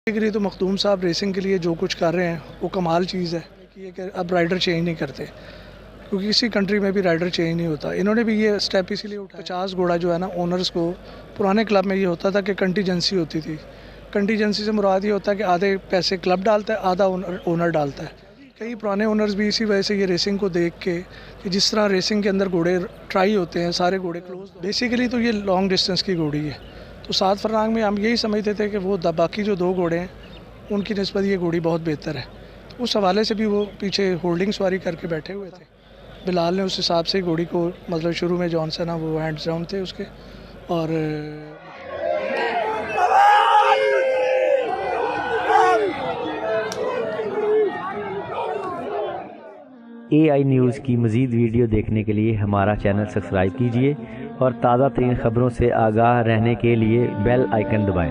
Basically तो मखदूम साहब racing के लिए जो कुछ कर रहे हैं वो कमाल चीज़ है कि अब राइडर चेंज नहीं करते, क्योंकि किसी कंट्री में भी राइडर चेंज नहीं होता। इन्होंने भी ये स्टेप इसीलिए उठाया। 50 घोड़ा जो है ना ओनर्स को, पुराने क्लब में ये होता था कि कंटीजेंसी होती थी। कंटीजेंसी से मुराद ये होता है कि आधे पैसे क्लब डालता है, आधा ओनर डालता है। कई पुराने ओनर्स भी इसी वजह से ये रेसिंग को देख के कि जिस तरह रेसिंग के अंदर घोड़े ट्राई होते हैं, सारे घोड़े क्लोज, बेसिकली तो ये लॉन्ग डिस्टेंस की घोड़ी है। तो 7 फरलांग में हम यही समझते थे कि वो बाकी जो 2 घोड़े हैं उनकी निस्बत ये घोड़ी बहुत बेहतर है। तो उस हवाले से भी वो पीछे होल्डिंग सवारी करके बैठे हुए थे। बिलाल ने उस हिसाब से घोड़ी को, मतलब शुरू में जॉन सेना वो हैंड्स डाउन थे उसके, और AI न्यूज़ की मज़ीद वीडियो देखने के लिए हमारा चैनल सब्सक्राइब कीजिए और ताज़ा तरीन ख़बरों से आगाह रहने के लिए बेल आइकन दबाएं।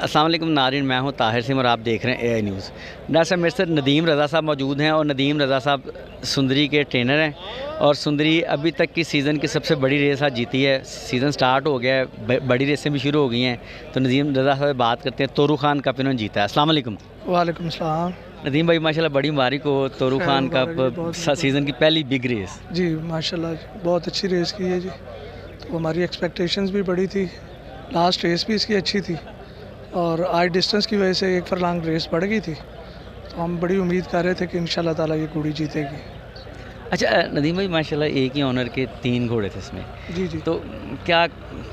अस्सलाम वालेकुम नारिन, मैं हूं ताहिर सिंह और आप देख रहे हैं AI न्यूज़। डॉक्टर साहब मेरे साथ नदीम रज़ा साहब मौजूद हैं और नदीम रज़ा साहब सुंदरी के ट्रेनर हैं और सुंदरी अभी तक की सीज़न की सबसे बड़ी रेस आज जीती है। सीज़न स्टार्ट हो गया है, बड़ी रेसें भी शुरू हो गई हैं। तो नदीम रज़ा साहब बात करते हैं। तोरू खान कप इन्होंने जीता है। अस्सलाम वालेकुम। वालेकुम सलाम। नदीम भाई माशाल्लाह बड़ी मुबारक हो, तोरू खान कप सीज़न की पहली बिग रेस। जी माशाल्लाह, बहुत अच्छी रेस की है जी। तो हमारी एक्सपेक्टेशंस भी बड़ी थी, लास्ट रेस भी इसकी अच्छी थी और आज डिस्टेंस की वजह से 1 फरलांग रेस बढ़ गई थी। तो हम बड़ी उम्मीद कर रहे थे कि इंशाल्लाह ताला ये घोड़ी जीतेगी। अच्छा नदीम भाई, माशाल्लाह एक ही ऑनर के 3 घोड़े थे इसमें। जी जी। तो क्या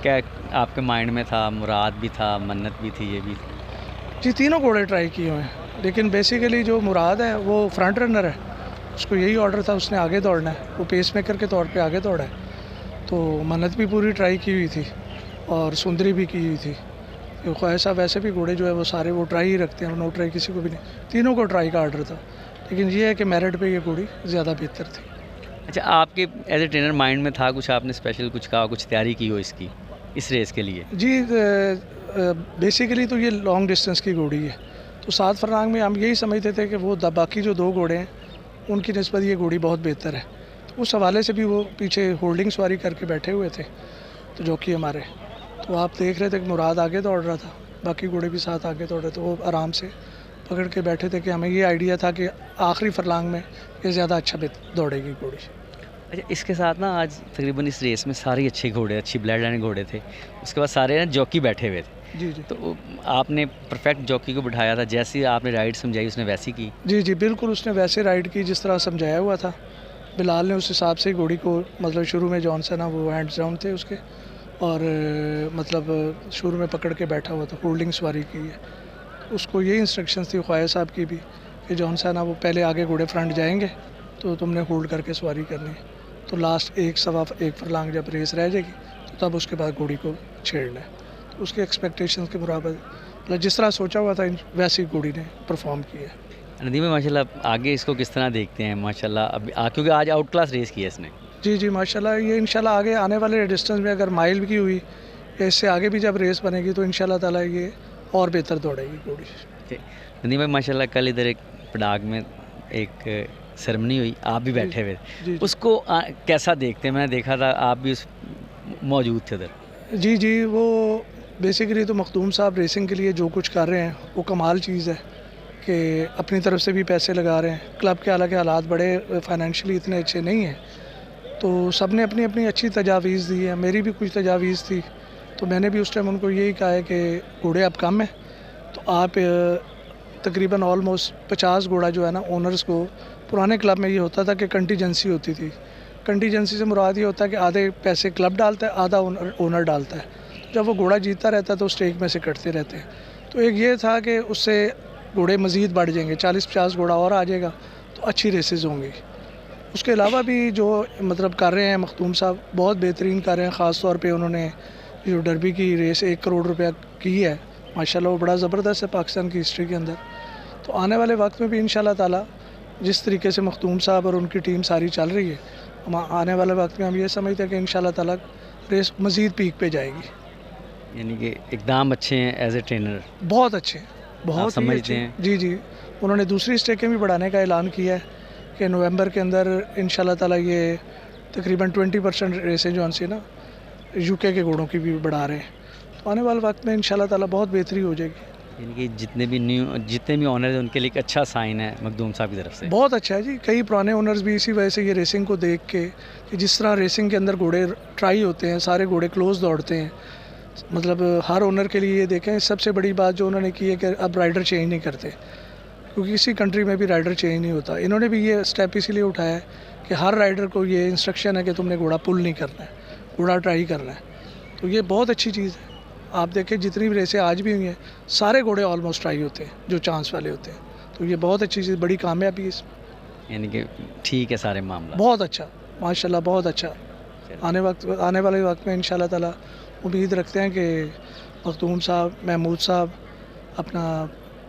क्या आपके माइंड में था? मुराद भी था, मन्नत भी थी, ये भी जी, तीनों घोड़े ट्राई किए हुए हैं, लेकिन बेसिकली जो मुराद है वो फ्रंट रनर है। उसको यही ऑर्डर था, उसने आगे दौड़ना है, वो पेस मेकर के तौर पे आगे दौड़ा है। तो मन्नत भी पूरी ट्राई की हुई थी और सुंदरी भी की हुई थी। तो ख्वाहिशा वैसे भी घोड़े जो है वो सारे वो ट्राई ही रखते हैं, नो ट्राई किसी को भी नहीं। तीनों को ट्राई का ऑर्डर था, लेकिन ये है कि मेरिट पे ये घोड़ी ज़्यादा बेहतर थी। अच्छा, आपके एज ए ट्रेनर माइंड में था कुछ, आपने स्पेशल कुछ कहा, कुछ तैयारी की हो इसकी, इस रेस के लिए? जी, बेसिकली तो ये लॉन्ग डिस्टेंस की घोड़ी है। तो 7 फरलांग में हम यही समझते थे कि वो बाकी जो 2 घोड़े हैं उनकी निस्बत ये घोड़ी बहुत बेहतर है। तो उस हवाले से भी वो पीछे होल्डिंग सवारी करके बैठे हुए थे, तो जॉकी हमारे। तो आप देख रहे थे कि मुराद आगे दौड़ रहा था, बाकी घोड़े भी साथ आगे दौड़ रहे थे। वो आराम से पकड़ के बैठे थे कि हमें ये आइडिया था कि आखिरी फरलांग में ये ज़्यादा अच्छा दौड़ेगी घोड़ी। अच्छा, इसके साथ ना आज तकरीबन इस रेस में सारे अच्छे घोड़े, अच्छी ब्लड लाइन घोड़े थे। उसके बाद सारे ना जॉकी बैठे हुए थे। जी जी। तो आपने परफेक्ट जॉकी को बिठाया था, जैसी आपने राइड समझाई उसने वैसी की? जी जी बिल्कुल, उसने वैसे राइड की जिस तरह समझाया हुआ था। बिलाल ने उस हिसाब से घोड़ी को, मतलब शुरू में जॉन सेना वो हैंड्स डाउन थे उसके, और मतलब शुरू में पकड़ के बैठा हुआ था, होल्डिंग सवारी की है। उसको यही इंस्ट्रक्शंस थी ख्वाहिश साहब की भी कि जॉन सेना वो पहले आगे घोड़े फ्रंट जाएंगे तो तुमने होल्ड करके सवारी करनी है। तो लास्ट 1 फरलांग जब रेस रह जाएगी तो तब उसके बाद घोड़ी को छेड़ना है। तो उसके एक्सपेक्टेशंस के मुताबिक, मतलब जिस तरह सोचा हुआ था वैसी घोड़ी ने परफॉर्म किया है। नदीम भाई माशाल्लाह आगे इसको किस तरह देखते हैं? माशाल्लाह अभी क्योंकि आज आउट क्लास रेस की है इसने। जी जी माशाल्लाह, ये इंशाल्लाह आगे आने वाले डिस्टेंस में अगर माइल की हुई या इससे आगे भी जब रेस बनेगी तो इंशाल्लाह ताला ये और बेहतर दौड़ेगी घोड़ी। नदीम भाई माशाल्लाह कल इधर एक पड़ाग में एक सेरेमनी हुई, आप भी बैठे हुए, उसको कैसा देखते हैं? मैंने देखा था आप भी मौजूद थे उधर। जी जी, वो बेसिकली तो मखदूम साहब रेसिंग के लिए जो कुछ कर रहे हैं वो कमाल चीज़ है कि अपनी तरफ से भी पैसे लगा रहे हैं। क्लब के हालांकि हालात बड़े फाइनेंशियली इतने अच्छे नहीं हैं, तो सब ने अपनी अपनी अच्छी तजावीज़ दी है। मेरी भी कुछ तजावीज़ थी, तो मैंने भी उस टाइम उनको यही कहा है कि घोड़े अब कम है, तो आप तकरीबन ऑलमोस्ट 50 घोड़ा जो है ना ओनर्स को, पुराने क्लब में ये होता था कि कंटीजेंसी होती थी। कंटीजेंसी से मुराद ये होता है कि आधे पैसे क्लब डालता है, आधा ओनर डालता है। जब वो घोड़ा जीतता रहता है तो स्टेक में से कटते रहते हैं। तो एक ये था कि उससे घोड़े मज़ीद बढ़ जाएंगे, 40-50 घोड़ा और आ जाएगा तो अच्छी रेसेस होंगी। उसके अलावा भी जो मतलब कर रहे हैं मखदूम साहब, बहुत बेहतरीन कर रहे हैं। ख़ास तौर पे उन्होंने जो डर्बी की रेस 1 करोड़ रुपया की है, माशाल्लाह वो बड़ा ज़बरदस्त है पाकिस्तान की हिस्ट्री के अंदर। तो आने वाले वक्त में भी इंशाल्लाह ताला जिस तरीके से मखदूम साहब और उनकी टीम सारी चल रही है, हम आने वाले वक्त में हम ये समझते हैं कि इंशाल्लाह ताला रेस मज़ीद पीक पे जाएगी। यानी कि एकदम अच्छे हैं एज ए ट्रेनर, बहुत अच्छे, बहुत समझते हैं। जी जी, उन्होंने दूसरी स्टेकें भी बढ़ाने का ऐलान किया है कि नवंबर के अंदर इंशाल्लाह ताला ये तकरीबन 20% रेसें जो सी ना यूके के घोड़ों की भी बढ़ा रहे हैं। तो आने वाले वक्त में इंशाल्लाह ताला बहुत बेहतरी हो जाएगी। यानी कि जितने भी ऑनर हैं उनके लिए एक अच्छा साइन है मखदूम साहब की तरफ से। बहुत अच्छा है जी। कई पुराने ओनर्स भी इसी वजह से ये रेसिंग को देख के कि जिस तरह रेसिंग के अंदर घोड़े ट्राई होते हैं, सारे घोड़े क्लोज दौड़ते हैं, मतलब हर ओनर के लिए ये देखें सबसे बड़ी बात जो उन्होंने की है कि अब राइडर चेंज नहीं करते, क्योंकि किसी कंट्री में भी राइडर चेंज नहीं होता। इन्होंने भी ये स्टेप इसीलिए उठाया है कि हर राइडर को ये इंस्ट्रक्शन है कि तुमने घोड़ा पुल नहीं करना है, घोड़ा ट्राई करना है। तो ये बहुत अच्छी चीज़ है। आप देखें जितनी भी रेसें आज भी हुई हैं, सारे घोड़े ऑलमोस्ट ट्राई होते हैं जो चांस वाले होते हैं। तो ये बहुत अच्छी चीज़, बड़ी कामयाबी है इसमें। यानी कि ठीक है सारे मामला। बहुत अच्छा, माशाल्लाह बहुत अच्छा। आने वाले वक्त में इंशाल्लाह ताला उम्मीद रखते हैं कि मखदूम साहब, महमूद साहब, अपना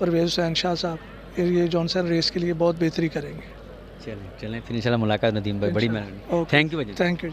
परवेज़ हुसैन शाह साहब ये जॉनसन रेस के लिए बहुत बेहतरी करेंगे। चलें फिर इंशाल्लाह मुलाकात नदीम भाई, बड़ी मेहरबानी, थैंक यू भाई। Thank you.